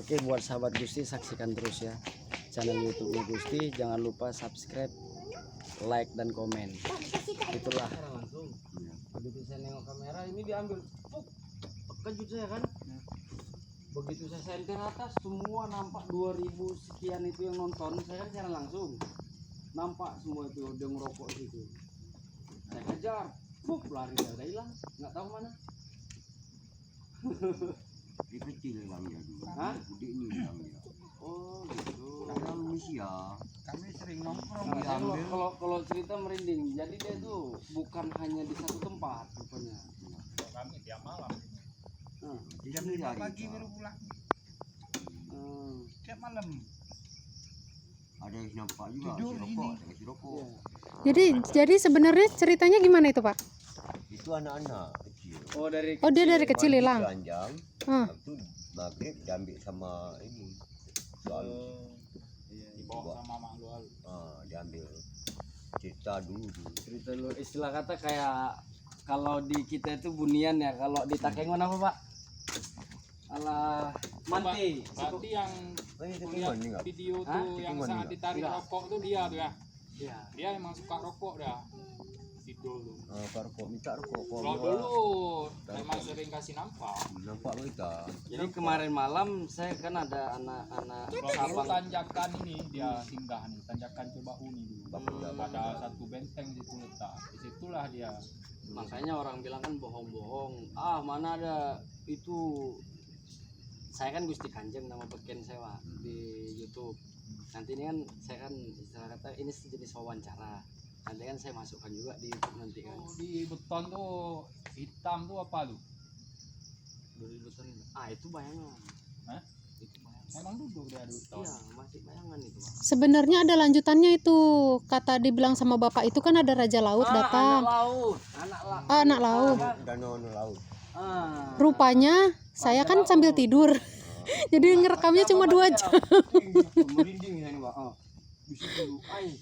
Oke, buat sahabat Gusti, saksikan terus ya channel YouTube-nya Gusti. Jangan lupa subscribe, like, dan komen. Itulah langsung. Begitu saya nengok kamera ini diambil, terkejut saya kan. Begitu saya senter atas, semua nampak 2000 sekian itu yang nonton. Saya kan secara langsung nampak semua itu dia ngerokok situ. Saya kejar, lari udah hilang, nggak tahu mana. Dia kecil hilangnya dulu. Hah? Gede ini hilangnya. Oh gitu. Karena Indonesia. Kami sering nongkrong Nah, saya diambil. kalau cerita merinding. Jadi dia tuh bukan hanya di satu tempat rupanya. kami tiap malam. Nah, Jam 5 pagi baru pulang. Tiap malam. Ada yang nampak juga. Tidur si ini. rokok, ada si rokok. iya. Jadi sebenarnya ceritanya gimana itu, Pak? Itu anak-anak kecil. Oh dari Oh, dia dari kecil Mandi hilang. telanjang. Ah. Habis itu maghrib diambil sama ini. Soal Dibawa sama mak lu. diambil. Cerita dulu. cerita lu istilah kata kayak kalau di kita itu bunian ya, kalau di Takengon apa Pak? Alah manti. Berarti yang Ini lihat tikungan nih enggak? video Hah? tuh yang Tikungan saat enggak? ditarik Enggak. rokok tuh dia tuh ya. Iya. Dia emang suka rokok dah. Sidul tuh. Pak rokok minta rokok. Kalau dulu memang sering kasih nampak. Nampak kita. Jadi kemarin malam saya kan ada anak-anak Kalau dulu sabang. tanjakan ini dia singgah nih, tanjakan Cebau ini dulu. Hmm. Ada satu benteng di situ letak. Disitulah dia. Makanya orang bilang kan bohong-bohong. Ah mana ada itu. Saya kan Gusti Kanjeng nama beken saya Pak, di YouTube. Nanti ini kan saya kan istilah kata ini sejenis wawancara. Nanti kan saya masukkan juga di YouTube nanti kan. Oh, di beton tuh hitam tuh apa lu? Dari beton. Ah itu bayangan. Hah? Itu bayangan. Memang duduk dia di beton. Iya masih bayangan itu Pak. Sebenarnya ada lanjutannya itu. Kata dibilang sama Bapak itu kan ada Raja Laut Anak datang. laut, anak laut. Anak laut. Danau laut. Ah. Rupanya saya kan sambil tidur. Jadi ngerekamnya cuma 2 jam. Merinding ini Pak. Oh. Di situ air.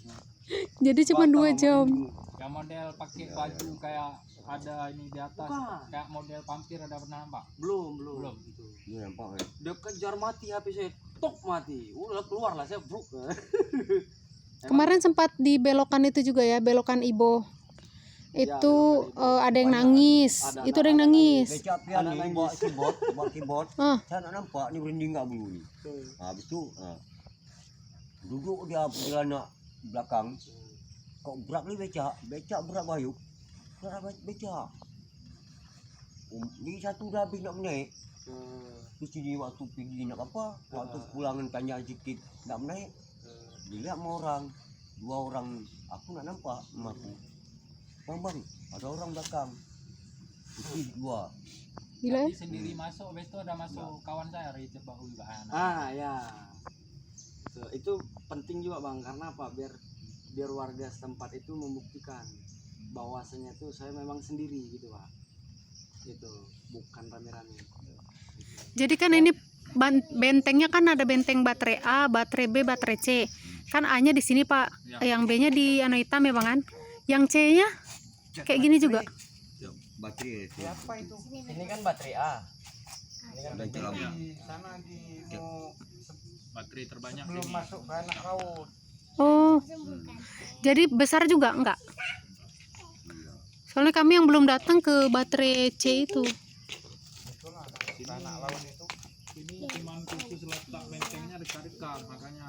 Jadi cuma 2 jam. Yang model pakai baju kayak ada ini di atas, Bukan. kayak model vampir, ada pernah nampak? Belum. Belum. Gitu. Ini nampak kan? Dia kejar mati HP saya, tok mati. Udah keluar lah saya bruk. Kemarin sempat di belokan itu juga ya, belokan Ibo. Iya, Itu belokan ada yang Banyak. nangis. Ada Itu ada yang nangis. Becak pian Anak nih nangis. bawa keyboard. Ah. Saya nak nampak ni merinding enggak bulu ni. Habis tu duduk dia berana belakang. Kok berat ni becak berat bayuk. Berat becak. Ni satu dah habis nak menaik. Terus sini waktu pergi nak apa? Waktu pulangan tanya sikit nak menaik. Dilihat sama orang. 2 orang aku nak nampak emakku. Bang, ada orang belakang. Itu 2. Gila ya? Jadi sendiri masuk, habis itu ada masuk kawan saya dari Cebau juga. Ah ya. Itu penting juga Bang, karena apa? Biar warga setempat itu membuktikan bahwasanya tuh saya memang sendiri gitu Pak. Itu bukan rame-rame. Jadi kan ini bentengnya kan ada benteng baterai A, baterai B, baterai C. Kan A-nya di sini Pak, Ya. yang B-nya di anu hitam ya Bang kan? Yang C-nya kayak gini juga. Baterai itu. Siapa itu? Ini kan baterai A. Ini kan Baterai baterai A. Di sana di mau baterai terbanyak belum sini. masuk ke anak laut. Oh, jadi besar juga enggak? Soalnya kami yang belum datang ke baterai C itu. Itulah anak laut itu. Ini cuma khusus letak bentengnya dekat-dekat, makanya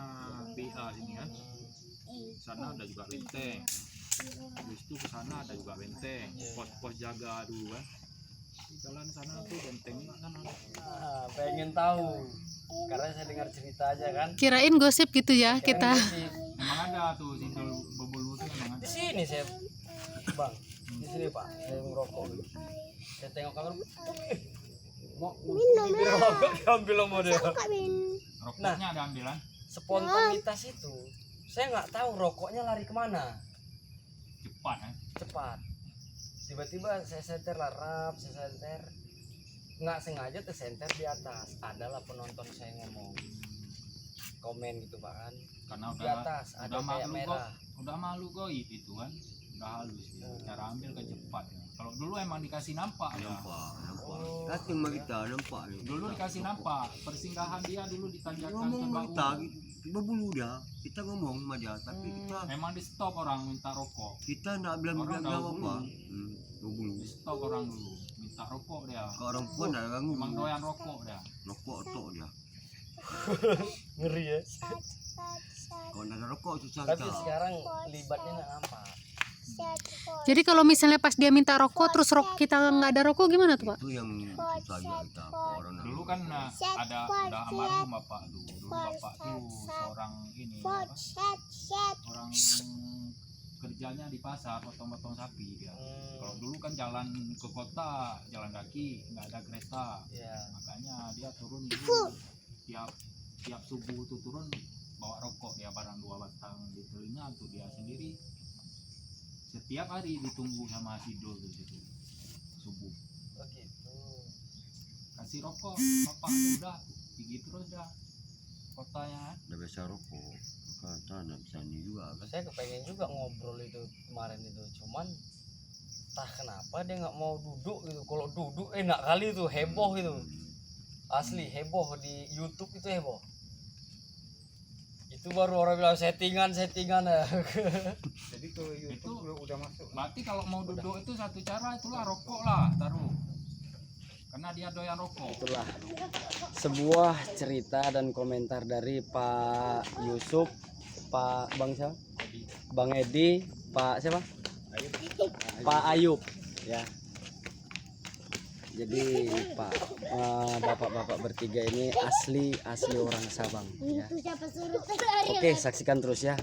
BA ini kan. Sana ada juga benteng. Habis itu ke sana ada juga benteng. Pos-pos jaga dulu kan. Di jalan sana tuh benteng juga kan. Ah, pengen tahu. Karena saya dengar cerita aja kan. Kirain gosip gitu ya kita. Memang ada tuh situ bebulu tuh memang Di ada. sini saya Bang. Di sini Pak, saya ngerokok. Saya tengok kamera. Mau ambil sama dia. Rokoknya ada ambilan. Spontanitas itu saya nggak tahu rokoknya lari kemana Cepat kan. cepat. Tiba-tiba saya senter lah, saya senter nggak sengaja tersenter di atas. Adalah penonton saya ngomong komen gitu Pak kan, Karena di atas ada udah kayak malu merah. udah malu goib itu kan. udah halus dia. Cara ambil kan cepat ya. Kalau dulu emang dikasih nampak ya. Nampak. Datang sama kita nampak ni. Dulu dikasih nampak. Persinggahan dia dulu ditanjakan Ngomong ke sama bau. kita, berbulu dia. Kita ngomong sama dia, tapi kita Memang di stop orang minta rokok. kita nak bilang-bilang Orang tahu apa. Berbulu. Di stop orang dulu minta rokok dia. Ke orang pun dah ganggu. Memang doyan rokok dia. Rokok otok dia. Ngeri ya. Kalau nak ada rokok susah Tapi kita. sekarang libatnya nggak nampak. Jadi kalau misalnya pas dia minta rokok terus kita nggak ada rokok gimana tuh Pak? Itu yang susah juga kita. Kalau orang nak Dulu kan ada udah almarhum bapak dulu. Dulu bapak tuh seorang ini apa? Orang kerjanya di pasar potong-potong sapi dia. Kalau dulu kan jalan ke kota jalan kaki nggak ada kereta, Iya. makanya dia turun dulu tiap subuh tuh turun bawa rokok dia barang 2 batang di telinga untuk dia sendiri. Setiap hari ditunggu sama Sidul di situ subuh. Oh gitu. Kasih rokok bapak tuh udah pergi terus dah kotanya. dah biasa rokok. Kata nak bisa ni juga kan. Saya kepengen juga ngobrol itu kemarin itu, cuman entah kenapa dia nggak mau duduk gitu. Kalau duduk enak kali tuh, heboh gitu. Asli heboh di YouTube itu heboh. Itu baru orang bilang settingan ya. Jadi ke YouTube udah masuk. Berarti kalau mau duduk itu satu cara itulah rokok lah taruh. Karena dia doyan rokok. Itulah sebuah cerita dan komentar dari Pak Yusuf, Pak Bang siapa? Bang Edi, Pak siapa? Pak Ayub ya. Jadi Pak bapak-bapak bertiga ini asli orang Sabang ya. Oke, saksikan terus ya.